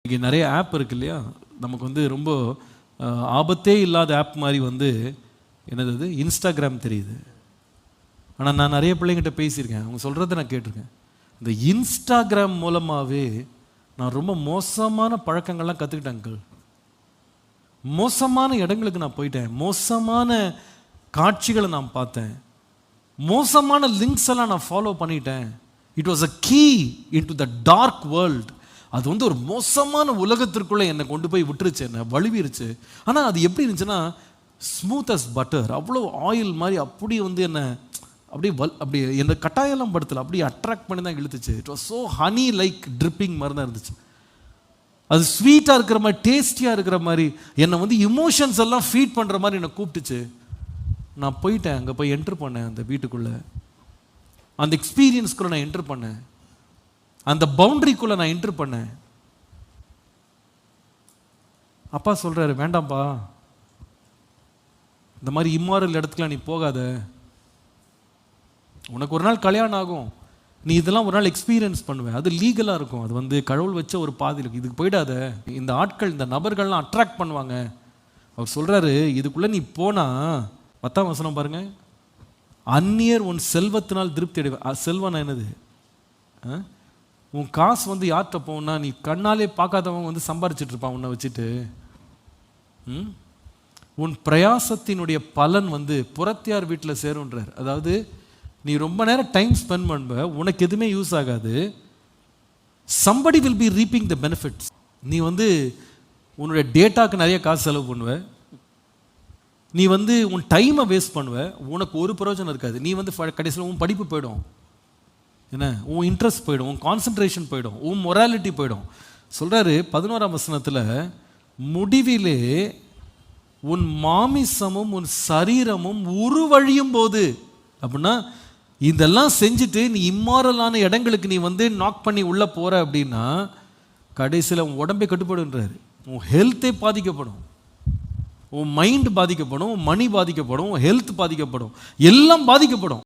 இங்கே நிறைய ஆப் இருக்கு இல்லையா, நமக்கு வந்து ரொம்ப ஆபத்தே இல்லாத ஆப் மாதிரி வந்து என்னது அது இன்ஸ்டாகிராம் தெரியுது. ஆனால் நான் நிறைய பிள்ளைங்கிட்ட பேசியிருக்கேன், அவங்க சொல்கிறத நான் கேட்டிருக்கேன். இந்த இன்ஸ்டாகிராம் மூலமாகவே நான் ரொம்ப மோசமான பழக்கங்கள்லாம் கற்றுக்கிட்டேன். மோசமான இடங்களுக்கு நான் போயிட்டேன், மோசமான காட்சிகளை நான் பார்த்தேன், மோசமான லிங்க்ஸ் எல்லாம் நான் ஃபாலோ பண்ணிட்டேன். It was a key into the dark world. அது வந்து ஒரு மோசமான உலகத்திற்குள்ளே என்னை கொண்டு போய் விட்டுருச்சு, என்னை வழுவிருச்சு. ஆனால் அது எப்படி இருந்துச்சுன்னா ஸ்மூத் அஸ் பட்டர், அவ்வளோ ஆயில் மாதிரி அப்படி வந்து என்ன அப்படி என்னை கட்டாயெல்லாம் படுத்தலை, அப்படி அட்ராக்ட் பண்ணி தான் இழுத்துச்சு. It was so honey like tripping மாதிரி தான் இருந்துச்சு. அது ஸ்வீட்டாக இருக்கிற மாதிரி, டேஸ்டியாக இருக்கிற மாதிரி, என்னை வந்து இமோஷன்ஸ் எல்லாம் ஃபீட் பண்ணுற மாதிரி என்னை கூப்பிட்டுச்சு. நான் போயிட்டேன், அங்கே போய் என்ட்ரு பண்ணேன், அந்த வீட்டுக்குள்ளே அந்த எக்ஸ்பீரியன்ஸ்குள்ளே நான் என்ட்ரு பண்ணேன், அந்த பவுண்டரிக்குள்ளே நான் என்ட்ரு பண்ணேன். அப்பா சொல்கிறாரு, வேண்டாம்ப்பா, இந்த மாதிரி இம்மாரல் இடத்துக்குலாம் நீ போகாத, உனக்கு ஒரு நாள் கல்யாணம் ஆகும், நீ இதெல்லாம் ஒரு நாள் எக்ஸ்பீரியன்ஸ் பண்ணுவேன், அது லீகலாக இருக்கும், அது வந்து கடவுள் வச்ச ஒரு பாதி இருக்கு, இதுக்கு போயிடாத, இந்த ஆட்கள் இந்த நபர்கள்லாம் அட்ராக்ட் பண்ணுவாங்க. அவர் சொல்கிறாரு, இதுக்குள்ளே நீ போனால் 10ஆம் வசனம் பாருங்க, அந்நியர் உன் செல்வத்தினால் திருப்தி அடைவ. செல்வம் என்னது? உன் காசு வந்து யார்கிட்ட போனா, நீ கண்ணாலே பார்க்காதவங்க வந்து சம்பாரிச்சிட்டு இருப்பான் உன்னை வச்சுட்டு. உன் பிரயாசத்தினுடைய பலன் வந்து புறத்தியார் வீட்டில் சேருன்றார். அதாவது நீ ரொம்ப நேரம் டைம் ஸ்பெண்ட் பண்ணுவ, உனக்கு எதுவுமே யூஸ் ஆகாது. somebody will be reaping the benefits. நீ வந்து உன்னுடைய டேட்டாக்கு நிறைய காசு செலவு பண்ணுவ, நீ வந்து உன் டைமை வேஸ்ட் பண்ணுவ, உனக்கு ஒரு பிரயோஜனம் இருக்காது. நீ வந்து கடைசியில் உன் படிப்பு போயிடும், என்ன உன் இன்ட்ரெஸ்ட் போயிடும், உன் கான்சன்ட்ரேஷன் போயிடும், உன் மொராலிட்டி போயிடும். சொல்கிறாரு 11ஆம் வசனத்தில், முடிவிலே உன் மாமிசமும் உன் சரீரமும் உருவழியும் போது. அப்படின்னா இதெல்லாம் செஞ்சுட்டு நீ இம்மாரலான இடங்களுக்கு நீ வந்து நாக் பண்ணி உள்ளே போகிற அப்படின்னா கடைசியில் உன் உடம்பே கட்டுப்படுன்றாரு. உன் ஹெல்த்தே பாதிக்கப்படும், உன் மைண்ட் பாதிக்கப்படும், உன் மணி பாதிக்கப்படும், உன் ஹெல்த் பாதிக்கப்படும், எல்லாம் பாதிக்கப்படும்.